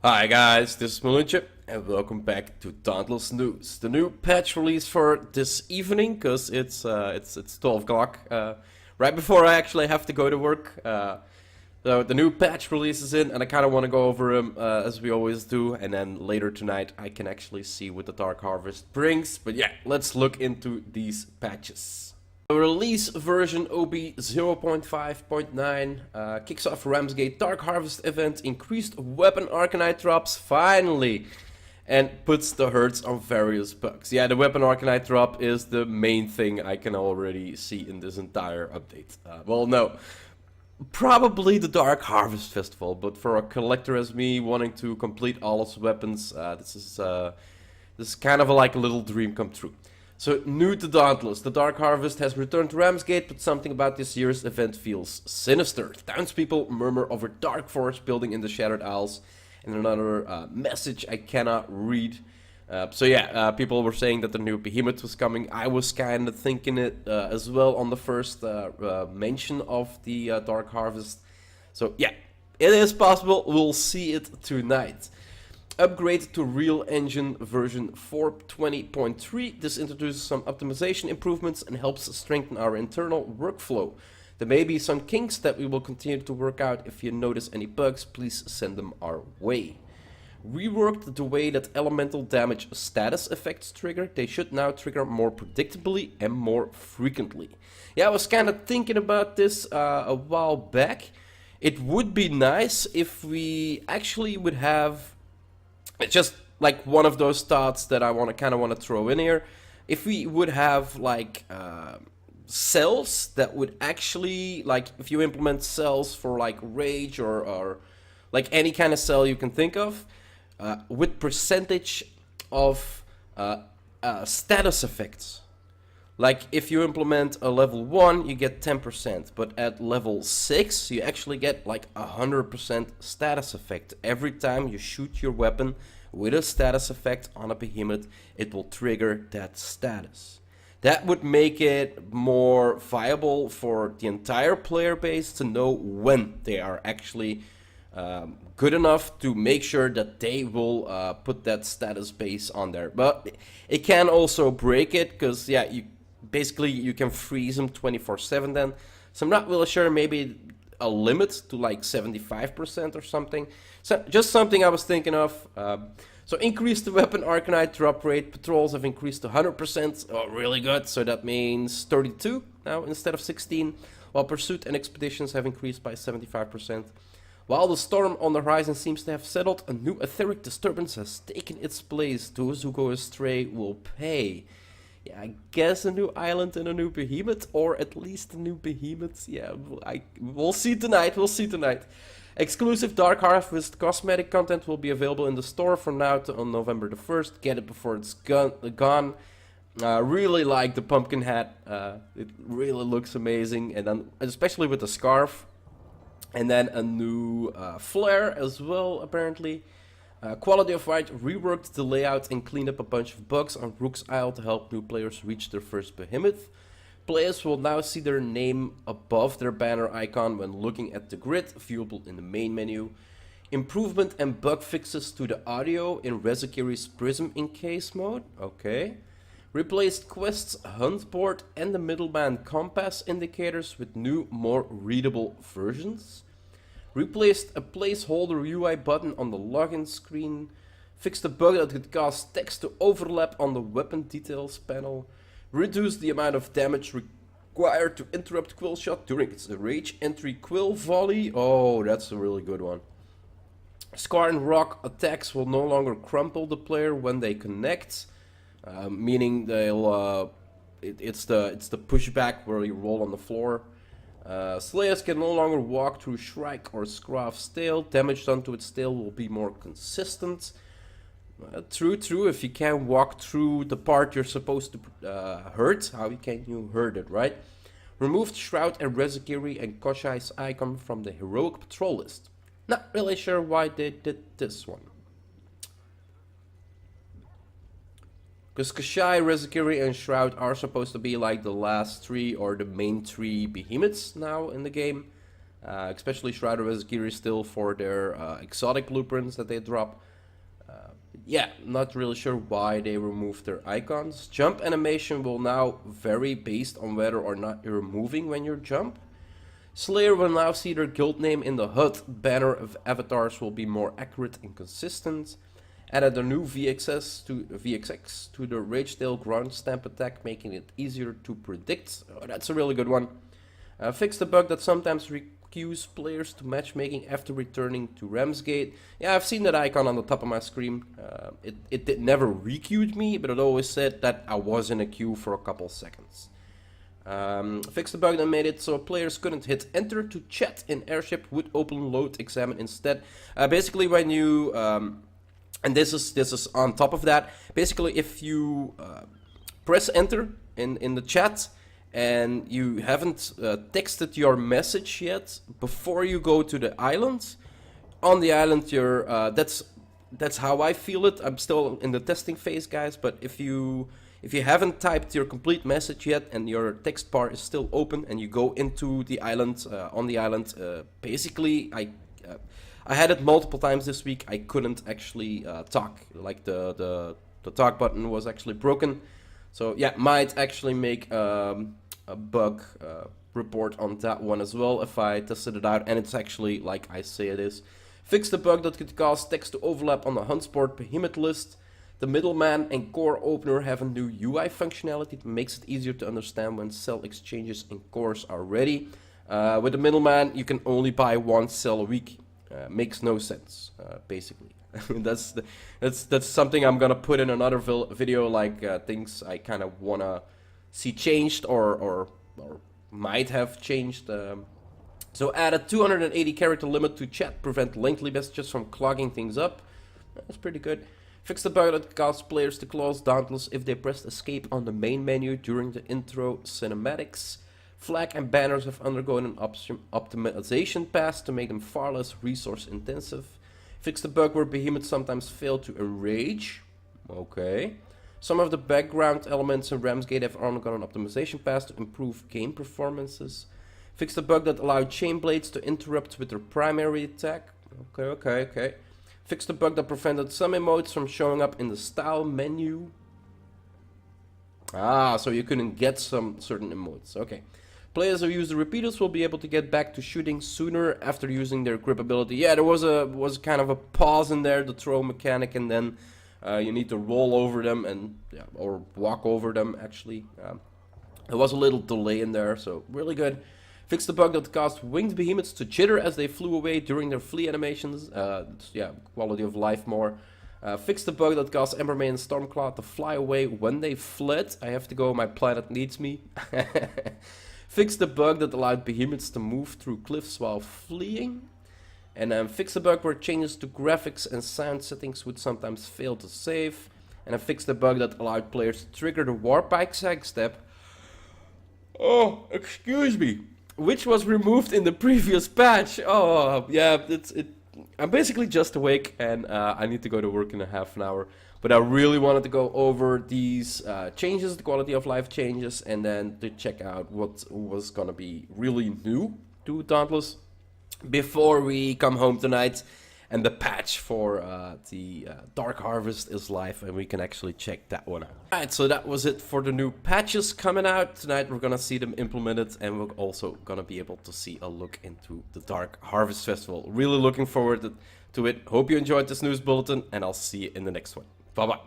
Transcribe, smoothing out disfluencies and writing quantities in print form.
Hi guys, this is Malunche, and welcome back to Dauntless News. The new patch release for this evening, because it's 12 o'clock, right before I actually have to go to work. So the new patch release is in, and I kind of want to go over them as we always do, and then later tonight I can actually see what the Dark Harvest brings. But yeah, let's look into these patches. The release version OB 0.5.9 kicks off Ramsgate Dark Harvest event, increased weapon arconite drops finally, and puts the hurts on various bugs. Yeah, the weapon arconite drop is the main thing I can already see in this entire update. Well, no, probably the Dark Harvest Festival, but for a collector as me wanting to complete all its weapons, this is kind of like a little dream come true. So, new to Dauntless, the Dark Harvest has returned to Ramsgate, but something about this year's event feels sinister. Townspeople murmur over dark force building in the Shattered Isles, and another message I cannot read. People were saying that the new Behemoth was coming. I was kind of thinking it as well on the first mention of the Dark Harvest. So yeah, it is possible. We'll see it tonight. Upgrade to Real Engine version 4.20.3. This introduces some optimization improvements and helps strengthen our internal workflow. There may be some kinks that we will continue to work out. If you notice any bugs, please send them our way. Reworked the way that elemental damage status effects trigger. They should now trigger more predictably and more frequently. Yeah, I was kind of thinking about this a while back. It would be nice if we actually would have just like one of those thoughts that I kind of want to throw in here. If we would have like cells that would actually, like, if you implement cells for like rage or like any kind of cell you can think of, with percentage of status effects. Like if you implement a level 1, you get 10%, but at level 6, you actually get like 100% status effect. Every time you shoot your weapon with a status effect on a behemoth, it will trigger that status. That would make it more viable for the entire player base to know when they are actually good enough to make sure that they will put that status base on there. But it can also break it, because yeah, you can freeze them 24/7 then. So I'm not really sure, maybe a limit to like 75% or something. So just something I was thinking of. So increase the weapon arconite drop rate. Patrols have increased to 100%. Oh, really good. So that means 32 now instead of 16. While pursuit and expeditions have increased by 75%. While the storm on the horizon seems to have settled, a new etheric disturbance has taken its place. Those who go astray will pay. Yeah, I guess a new island and a new behemoth, or at least a new behemoth. Yeah, we'll see tonight. Exclusive Dark Harvest cosmetic content will be available in the store from now to on November the 1st. Get it before it's gone. Really like the pumpkin hat. It really looks amazing, and then especially with the scarf. And then a new flare as well, apparently. Quality of Light reworked the layout and cleaned up a bunch of bugs on Rook's Isle to help new players reach their first behemoth. Players will now see their name above their banner icon when looking at the grid, viewable in the main menu. Improvement and bug fixes to the audio in Rezakiri's Prism Encase mode. Okay. Replaced Quest's Hunt board and the Middleman Compass indicators with new, more readable versions. Replaced a placeholder UI button on the login screen. Fixed a bug that could cause text to overlap on the weapon details panel. Reduced the amount of damage required to interrupt Quill Shot during its rage entry Quill Volley. Oh, that's a really good one. Scar and Rock attacks will no longer crumple the player when they connect, meaning they'll it's the pushback where you roll on the floor. Slayers can no longer walk through Shrike or Scruff's tail. Damage done to its tail will be more consistent. True. If you can't walk through the part you're supposed to hurt, how can you hurt it, right? Removed Shroud and Rezakiri and Koshai's icon from the Heroic Patrol list. Not really sure why they did this one. Because Koshai, Rezakiri, and Shroud are supposed to be like the last three or the main three behemoths now in the game. especially Shroud of Azagiri still for their exotic blueprints that they drop. Yeah, not really sure why they removed their icons. Jump animation will now vary based on whether or not you're moving when you jump. Slayer will now see their guild name in the HUD banner of avatars will be more accurate and consistent. Added a new VXX to the Ragetail ground stamp attack, making it easier to predict. Oh, that's a really good one. Fixed the bug that sometimes requeues players to matchmaking after returning to Ramsgate. Yeah, I've seen that icon on the top of my screen. It never requeued me, but it always said that I was in a queue for a couple seconds. Fixed the bug that made it so players couldn't hit enter to chat in airship with open load examine instead. Basically when you, and this is on top of that, basically if you press enter in the chat and you haven't texted your message yet before you go to the island, on the island you're, that's how I feel it. I'm still in the testing phase, guys, but if you haven't typed your complete message yet and your text bar is still open and you go into the island, on the island, basically I had it multiple times this week. I couldn't actually talk, like the talk button was actually broken. So yeah, might actually make a bug report on that one as well if I tested it out, and it's actually like I say it is. Fix the bug that could cause text to overlap on the Huntsport behemoth list. The middleman and core opener have a new UI functionality that makes it easier to understand when cell exchanges in cores are ready. With the middleman, you can only buy one cell a week. Makes no sense, basically. that's something I'm gonna put in another video, like things I kind of wanna see changed or might have changed. So add a 280 character limit to chat, prevent lengthy messages from clogging things up. That's pretty good. Fix the bug that caused players to close Dauntless if they pressed escape on the main menu during the intro cinematics. Flag and banners have undergone an optimization pass to make them far less resource intensive. Fix the bug where behemoths sometimes fail to enrage. Okay. Some of the background elements in Ramsgate have undergone an optimization pass to improve game performances. Fix the bug that allowed chain blades to interrupt with their primary attack. Okay. Fix the bug that prevented some emotes from showing up in the style menu. Ah, so you couldn't get some certain emotes. Okay. Players who use the repeaters will be able to get back to shooting sooner after using their grip ability. Yeah, there was kind of a pause in there, the throw mechanic, and then you need to roll over them and or walk over them actually. There was a little delay in there, so really good. Fix the bug that caused winged behemoths to jitter as they flew away during their flee animations. Yeah, quality of life more. Fix the bug that caused Embermane and Stormcloud to fly away when they fled. I have to go, my planet needs me. Fix the bug that allowed behemoths to move through cliffs while fleeing. And then fix the bug where changes to graphics and sound settings would sometimes fail to save. And then fix the bug that allowed players to trigger the warp bike sag step. Oh, excuse me. Which was removed in the previous patch. Oh, yeah, I'm basically just awake and I need to go to work in a half an hour. But I really wanted to go over these changes, the quality of life changes, and then to check out what was gonna be really new to Dauntless before we come home tonight. And the patch for the Dark Harvest is live, and we can actually check that one out. Alright, so that was it for the new patches coming out. Tonight we're gonna see them implemented, and we're also gonna be able to see a look into the Dark Harvest Festival. Really looking forward to it. Hope you enjoyed this news bulletin, and I'll see you in the next one. Bye-bye.